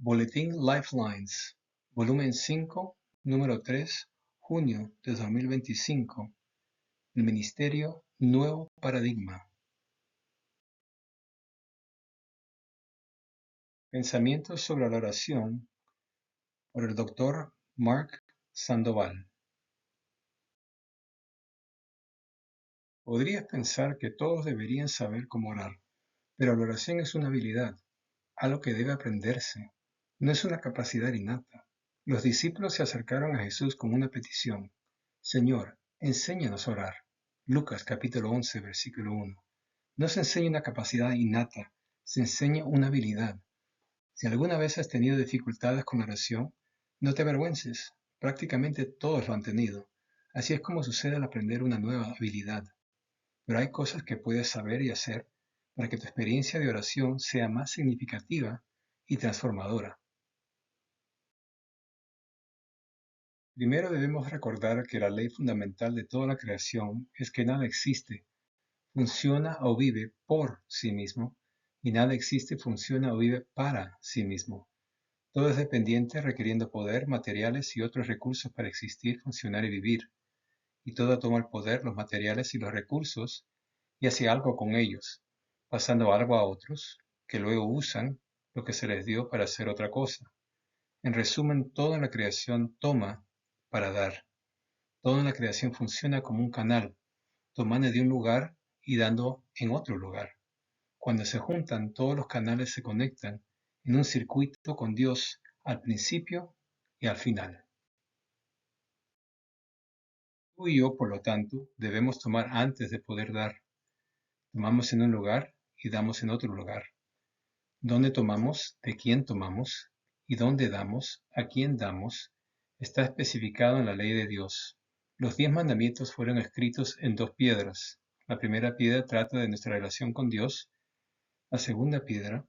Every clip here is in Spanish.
Boletín Lifelines, volumen 5, número 3, junio de 2025. El Ministerio Nuevo Paradigma. Pensamientos sobre la oración por el Dr. Mark Sandoval. Podrías pensar que todos deberían saber cómo orar, pero la oración es una habilidad, algo que debe aprenderse. No es una capacidad innata. Los discípulos se acercaron a Jesús con una petición. Señor, enséñanos a orar. Lucas capítulo 11, versículo 1. No se enseña una capacidad innata, se enseña una habilidad. Si alguna vez has tenido dificultades con la oración, no te avergüences. Prácticamente todos lo han tenido. Así es como sucede al aprender una nueva habilidad. Pero hay cosas que puedes saber y hacer para que tu experiencia de oración sea más significativa y transformadora. Primero debemos recordar que la ley fundamental de toda la creación es que nada existe, funciona o vive por sí mismo, y nada existe, funciona o vive para sí mismo. Todo es dependiente, requiriendo poder, materiales y otros recursos para existir, funcionar y vivir. Y todo toma el poder, los materiales y los recursos y hace algo con ellos, pasando algo a otros, que luego usan lo que se les dio para hacer otra cosa. En resumen, todo en la creación toma para dar. Todo en la creación funciona como un canal, tomando de un lugar y dando en otro lugar. Cuando se juntan, todos los canales se conectan en un circuito con Dios al principio y al final. Tú y yo, por lo tanto, debemos tomar antes de poder dar. Tomamos en un lugar y damos en otro lugar. Dónde tomamos, de quién tomamos y dónde damos, a quién damos, está especificado en la ley de Dios. Los 10 mandamientos fueron escritos en 2 piedras. La primera piedra trata de nuestra relación con Dios. La segunda piedra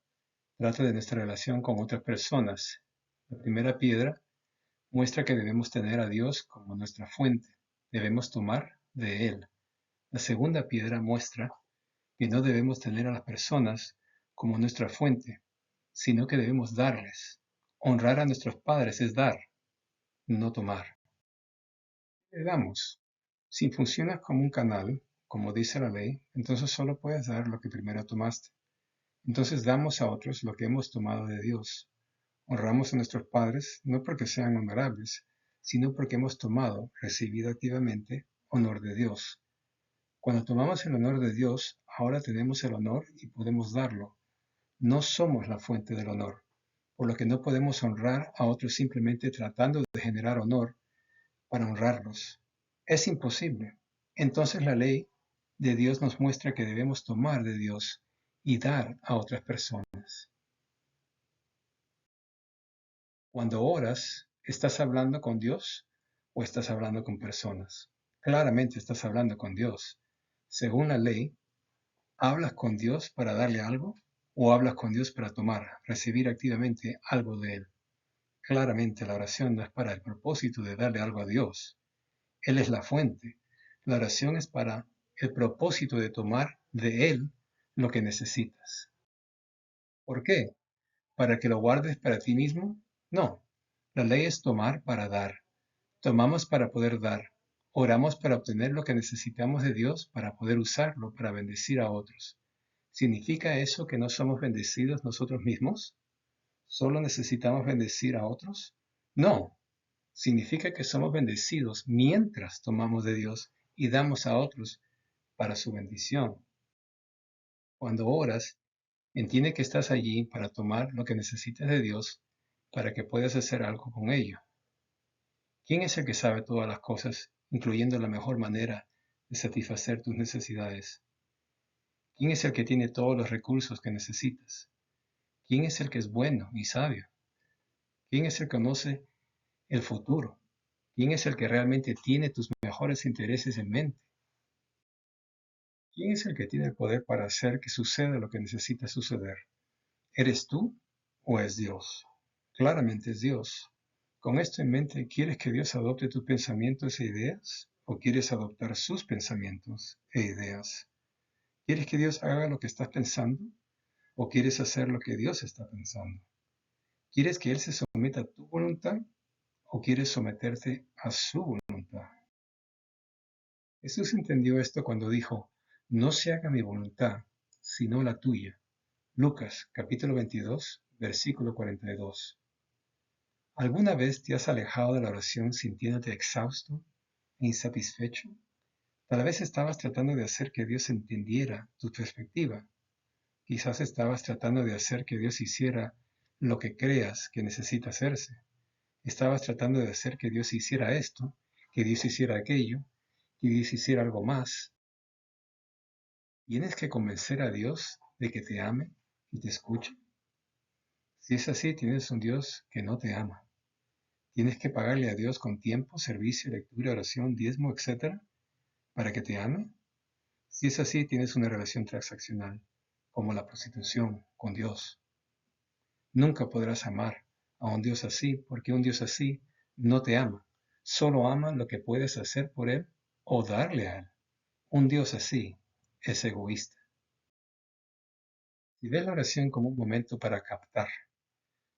trata de nuestra relación con otras personas. La primera piedra muestra que debemos tener a Dios como nuestra fuente. Debemos tomar de Él. La segunda piedra muestra que no debemos tener a las personas como nuestra fuente, sino que debemos darles. Honrar a nuestros padres es dar, no tomar. Le damos. Si funcionas como un canal, como dice la ley, entonces solo puedes dar lo que primero tomaste. Entonces damos a otros lo que hemos tomado de Dios. Honramos a nuestros padres no porque sean honorables, sino porque hemos tomado, recibido activamente, honor de Dios. Cuando tomamos el honor de Dios, ahora tenemos el honor y podemos darlo. No somos la fuente del honor, por lo que no podemos honrar a otros simplemente tratando de generar honor para honrarlos. Es imposible. Entonces la ley de Dios nos muestra que debemos tomar de Dios y dar a otras personas. Cuando oras, ¿estás hablando con Dios o estás hablando con personas? Claramente estás hablando con Dios. Según la ley, ¿hablas con Dios para darle algo o hablas con Dios para tomar, recibir activamente algo de Él? Claramente la oración no es para el propósito de darle algo a Dios. Él es la fuente. La oración es para el propósito de tomar de Él lo que necesitas. ¿Por qué? ¿Para que lo guardes para ti mismo? No. La ley es tomar para dar. Tomamos para poder dar. Oramos para obtener lo que necesitamos de Dios para poder usarlo para bendecir a otros. ¿Significa eso que no somos bendecidos nosotros mismos? ¿Solo necesitamos bendecir a otros? No. Significa que somos bendecidos mientras tomamos de Dios y damos a otros para su bendición. Cuando oras, entiende que estás allí para tomar lo que necesitas de Dios para que puedas hacer algo con ello. ¿Quién es el que sabe todas las cosas, incluyendo la mejor manera de satisfacer tus necesidades? ¿Quién es el que tiene todos los recursos que necesitas? ¿Quién es el que es bueno y sabio? ¿Quién es el que conoce el futuro? ¿Quién es el que realmente tiene tus mejores intereses en mente? ¿Quién es el que tiene el poder para hacer que suceda lo que necesita suceder? ¿Eres tú o es Dios? Claramente es Dios. Con esto en mente, ¿quieres que Dios adopte tus pensamientos e ideas? ¿O quieres adoptar sus pensamientos e ideas? ¿Quieres que Dios haga lo que estás pensando? ¿O quieres hacer lo que Dios está pensando? ¿Quieres que Él se someta a tu voluntad o quieres someterte a su voluntad? Jesús entendió esto cuando dijo, no se haga mi voluntad, sino la tuya. Lucas capítulo 22, versículo 42. ¿Alguna vez te has alejado de la oración sintiéndote exhausto e insatisfecho? Tal vez estabas tratando de hacer que Dios entendiera tu perspectiva. Quizás estabas tratando de hacer que Dios hiciera lo que creas que necesita hacerse. Estabas tratando de hacer que Dios hiciera esto, que Dios hiciera aquello, que Dios hiciera algo más. ¿Tienes que convencer a Dios de que te ame y te escuche? Si es así, tienes un Dios que no te ama. ¿Tienes que pagarle a Dios con tiempo, servicio, lectura, oración, diezmo, etcétera, para que te ame? Si es así, tienes una relación transaccional, como la prostitución con Dios. Nunca podrás amar a un Dios así, porque un Dios así no te ama. Solo ama lo que puedes hacer por Él o darle a Él. Un Dios así es egoísta. Si ves la oración como un momento para captar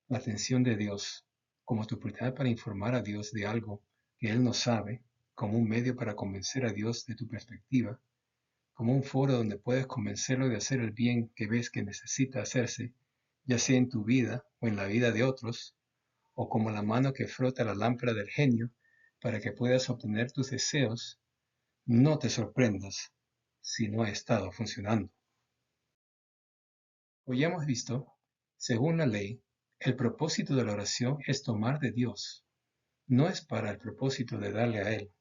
la atención de Dios, como tu oportunidad para informar a Dios de algo que Él no sabe, como un medio para convencer a Dios de tu perspectiva, como un foro donde puedes convencerlo de hacer el bien que ves que necesita hacerse, ya sea en tu vida o en la vida de otros, o como la mano que frota la lámpara del genio para que puedas obtener tus deseos, no te sorprendas si no ha estado funcionando. Como ya hemos visto, según la ley, el propósito de la oración es tomar de Dios, no es para el propósito de darle a Él.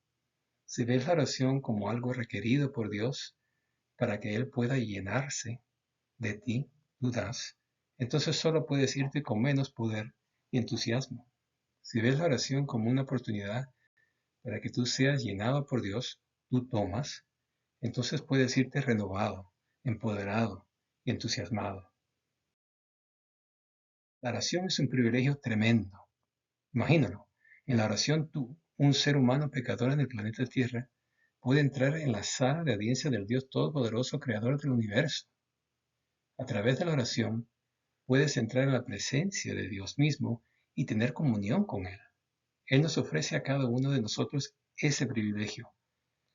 Si ves la oración como algo requerido por Dios para que Él pueda llenarse de ti, tú das, entonces solo puedes irte con menos poder y entusiasmo. Si ves la oración como una oportunidad para que tú seas llenado por Dios, tú tomas, entonces puedes irte renovado, empoderado y entusiasmado. La oración es un privilegio tremendo. Imagínalo, en la oración tú, un ser humano pecador en el planeta Tierra, puede entrar en la sala de audiencia del Dios Todopoderoso, Creador del universo. A través de la oración, puedes entrar en la presencia de Dios mismo y tener comunión con Él. Él nos ofrece a cada uno de nosotros ese privilegio.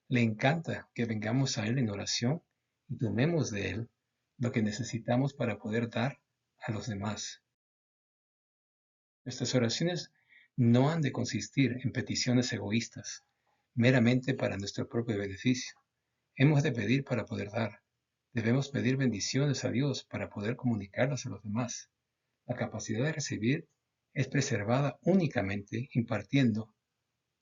Le encanta que vengamos a Él en oración y tomemos de Él lo que necesitamos para poder dar a los demás. Nuestras oraciones no han de consistir en peticiones egoístas, meramente para nuestro propio beneficio. Hemos de pedir para poder dar. Debemos pedir bendiciones a Dios para poder comunicarlas a los demás. La capacidad de recibir es preservada únicamente impartiendo.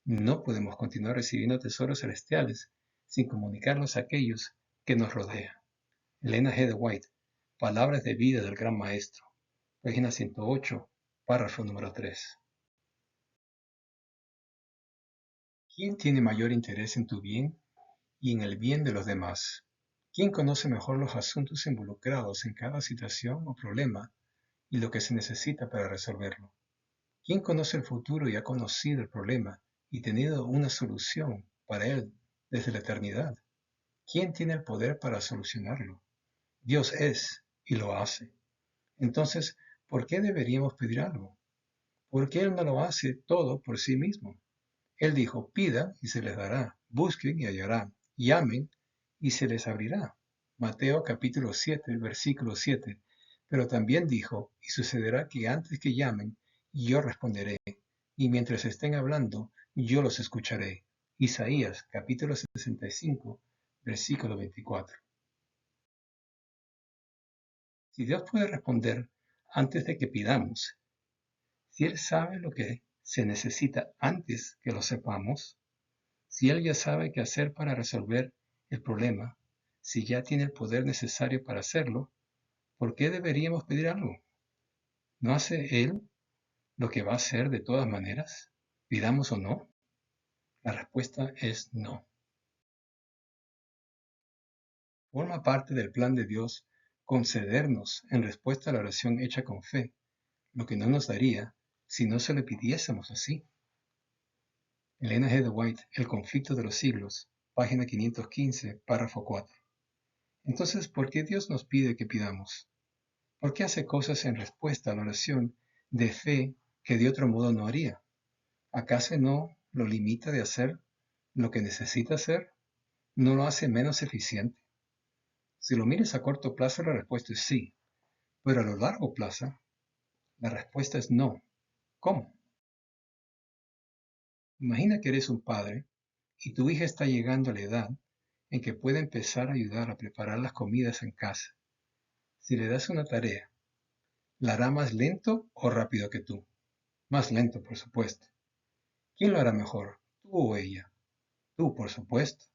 No podemos continuar recibiendo tesoros celestiales sin comunicarlos a aquellos que nos rodean. Elena G. de White, Palabras de vida del Gran Maestro, página 108, párrafo número 3. ¿Quién tiene mayor interés en tu bien y en el bien de los demás? ¿Quién conoce mejor los asuntos involucrados en cada situación o problema y lo que se necesita para resolverlo? ¿Quién conoce el futuro y ha conocido el problema y tenido una solución para él desde la eternidad? ¿Quién tiene el poder para solucionarlo? Dios es y lo hace. Entonces, ¿por qué deberíamos pedir algo? ¿Por qué Él no lo hace todo por sí mismo? Él dijo, pida y se les dará, busquen y hallarán, llamen y se les abrirá. Mateo capítulo 7, versículo 7. Pero también dijo, y sucederá que antes que llamen, yo responderé, y mientras estén hablando, yo los escucharé. Isaías capítulo 65, versículo 24. Si Dios puede responder antes de que pidamos, si Él sabe lo que se necesita antes que lo sepamos, si Él ya sabe qué hacer para resolver el problema, si ya tiene el poder necesario para hacerlo, ¿por qué deberíamos pedir algo? ¿No hace Él lo que va a hacer de todas maneras, pidamos o no? La respuesta es no. Forma parte del plan de Dios concedernos en respuesta a la oración hecha con fe, lo que no nos daría si no se le pidiésemos así. Elena G. de White, El conflicto de los siglos, página 515, párrafo 4. Entonces, ¿por qué Dios nos pide que pidamos? ¿Por qué hace cosas en respuesta a la oración de fe que de otro modo no haría. ¿Acaso no lo limita de hacer lo que necesita hacer? ¿No lo hace menos eficiente? Si lo miras a corto plazo, la respuesta es sí, pero a lo largo plazo, la respuesta es no. ¿Cómo? Imagina que eres un padre y tu hija está llegando a la edad en que puede empezar a ayudar a preparar las comidas en casa. Si le das una tarea, ¿la hará más lento o rápido que tú? Más lento, por supuesto. ¿Quién lo hará mejor, tú o ella? Tú, por supuesto.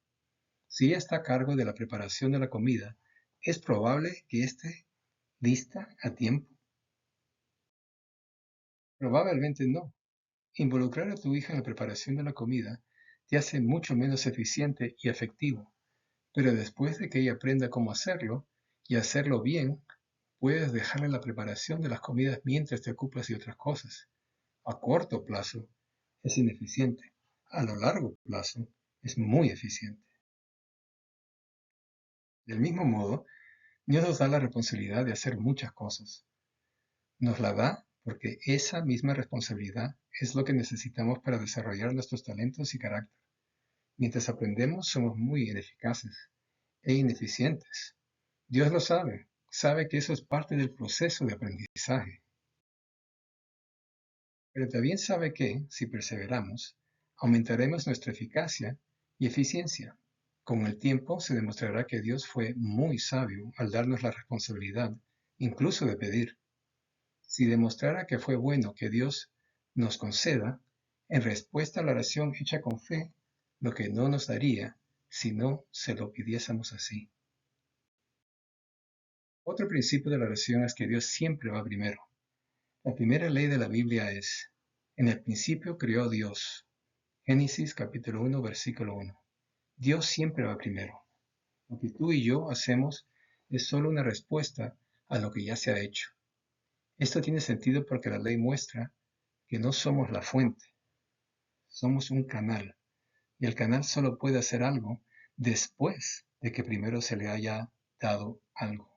Si ella está a cargo de la preparación de la comida, ¿es probable que esté lista a tiempo? Probablemente no. Involucrar a tu hija en la preparación de la comida te hace mucho menos eficiente y efectivo, pero después de que ella aprenda cómo hacerlo y hacerlo bien, puedes dejarle la preparación de las comidas mientras te ocupas de otras cosas. A corto plazo es ineficiente, a lo largo plazo es muy eficiente. Del mismo modo, Dios nos da la responsabilidad de hacer muchas cosas. Nos la da porque esa misma responsabilidad es lo que necesitamos para desarrollar nuestros talentos y carácter. Mientras aprendemos somos muy ineficaces e ineficientes. Dios lo sabe, sabe que eso es parte del proceso de aprendizaje. Pero también sabe que, si perseveramos, aumentaremos nuestra eficacia y eficiencia. Con el tiempo se demostrará que Dios fue muy sabio al darnos la responsabilidad, incluso de pedir. Si demostrara que fue bueno que Dios nos conceda, en respuesta a la oración hecha con fe, lo que no nos daría si no se lo pidiésemos así. Otro principio de la oración es que Dios siempre va primero. La primera ley de la Biblia es, en el principio creó Dios. Génesis capítulo 1, versículo 1. Dios siempre va primero. Lo que tú y yo hacemos es solo una respuesta a lo que ya se ha hecho. Esto tiene sentido porque la ley muestra que no somos la fuente, somos un canal, y el canal solo puede hacer algo después de que primero se le haya dado algo.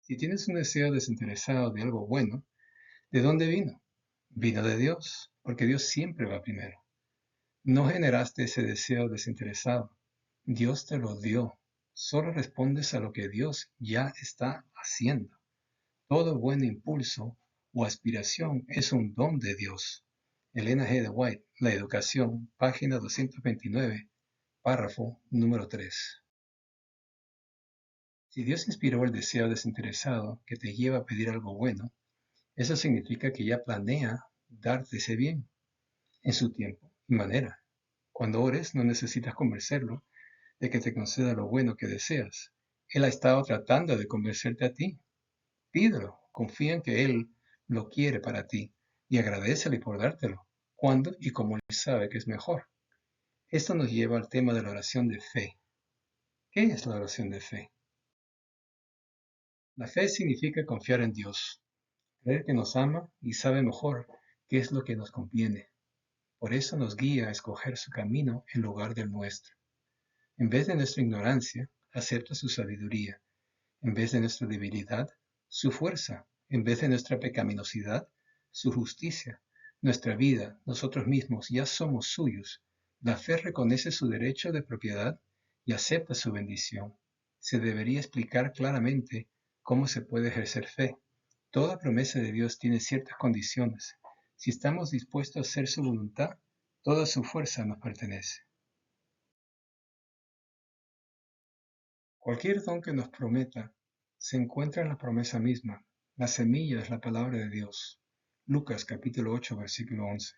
Si tienes un deseo desinteresado de algo bueno, ¿de dónde vino? Vino de Dios, porque Dios siempre va primero. No generaste ese deseo desinteresado. Dios te lo dio. Solo respondes a lo que Dios ya está haciendo. Todo buen impulso o aspiración es un don de Dios. Elena G. de White, La Educación, página 229, párrafo número 3. Si Dios inspiró el deseo desinteresado que te lleva a pedir algo bueno, eso significa que ya planea darte ese bien en su tiempo y manera. Cuando ores, no necesitas convencerlo de que te conceda lo bueno que deseas. Él ha estado tratando de convencerte a ti. Pídelo, confía en que Él lo quiere para ti y agradécele por dártelo, cuando y como Él sabe que es mejor. Esto nos lleva al tema de la oración de fe. ¿Qué es la oración de fe? La fe significa confiar en Dios, creer que nos ama y sabe mejor qué es lo que nos conviene. Por eso nos guía a escoger su camino en lugar del nuestro. En vez de nuestra ignorancia, acepta su sabiduría. En vez de nuestra debilidad, su fuerza. En vez de nuestra pecaminosidad, su justicia. Nuestra vida, nosotros mismos, ya somos suyos. La fe reconoce su derecho de propiedad y acepta su bendición. Se debería explicar claramente cómo se puede ejercer fe. Toda promesa de Dios tiene ciertas condiciones. Si estamos dispuestos a hacer su voluntad, toda su fuerza nos pertenece. Cualquier don que nos prometa se encuentra en la promesa misma. La semilla es la palabra de Dios. Lucas capítulo 8 versículo 11.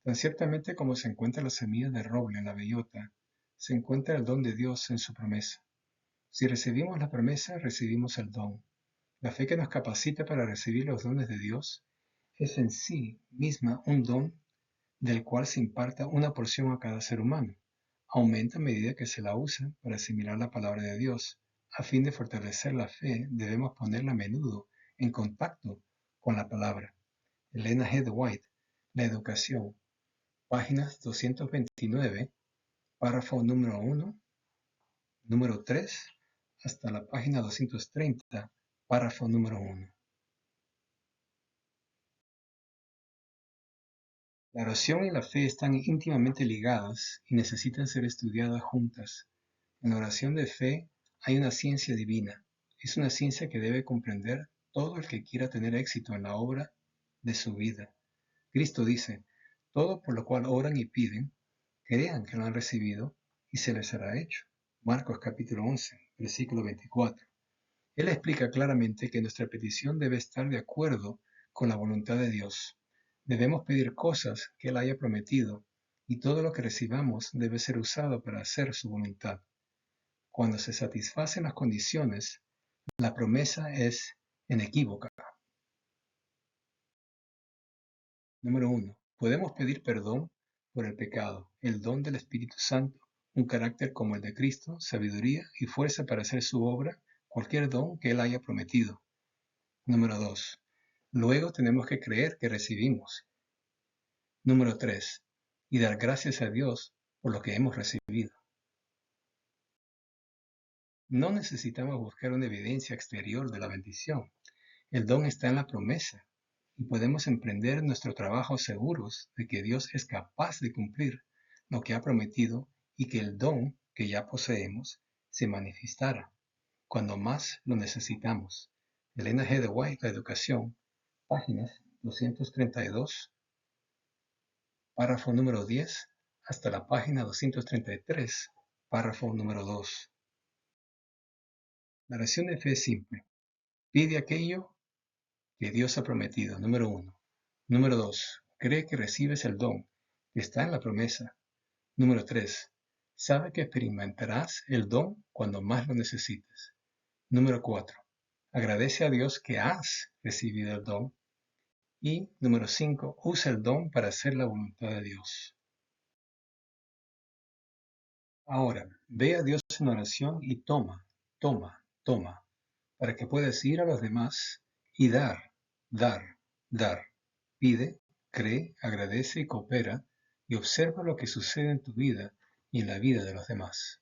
Tan ciertamente como se encuentra la semilla de roble en la bellota, se encuentra el don de Dios en su promesa. Si recibimos la promesa, recibimos el don. La fe que nos capacita para recibir los dones de Dios es en sí misma un don del cual se imparta una porción a cada ser humano. Aumenta a medida que se la usa para asimilar la palabra de Dios. A fin de fortalecer la fe, debemos ponerla a menudo en contacto con la palabra. Elena G. de White, La Educación, páginas 229, párrafo número 1, número 3, hasta la página 230, párrafo número 1. La oración y la fe están íntimamente ligadas y necesitan ser estudiadas juntas. En la oración de fe hay una ciencia divina. Es una ciencia que debe comprender todo el que quiera tener éxito en la obra de su vida. Cristo dice, todo por lo cual oran y piden, crean que lo han recibido y se les será hecho. Marcos capítulo 11, versículo 24. Él explica claramente que nuestra petición debe estar de acuerdo con la voluntad de Dios. Debemos pedir cosas que Él haya prometido y todo lo que recibamos debe ser usado para hacer su voluntad. Cuando se satisfacen las condiciones, la promesa es inequívoca. Número 1. Podemos pedir perdón por el pecado, el don del Espíritu Santo, un carácter como el de Cristo, sabiduría y fuerza para hacer su obra, cualquier don que Él haya prometido. Número 2. Luego tenemos que creer que recibimos. Número 3. Y dar gracias a Dios por lo que hemos recibido. No necesitamos buscar una evidencia exterior de la bendición. El don está en la promesa y podemos emprender nuestro trabajo seguros de que Dios es capaz de cumplir lo que ha prometido y que el don que ya poseemos se manifestará cuando más lo necesitamos. Elena G. de White, La Educación, páginas 232, párrafo número 10, hasta la página 233, párrafo número 2. La oración de fe es simple. Pide aquello que Dios ha prometido, número 1. Número 2. Cree que recibes el don que está en la promesa. Número 3. Sabe que experimentarás el don cuando más lo necesites. Número 4. Agradece a Dios que has recibido el don. Y número 5. Usa el don para hacer la voluntad de Dios. Ahora, ve a Dios en oración y toma, para que puedas ir a los demás y dar, dar. Pide, cree, agradece y coopera y observa lo que sucede en tu vida y en la vida de los demás.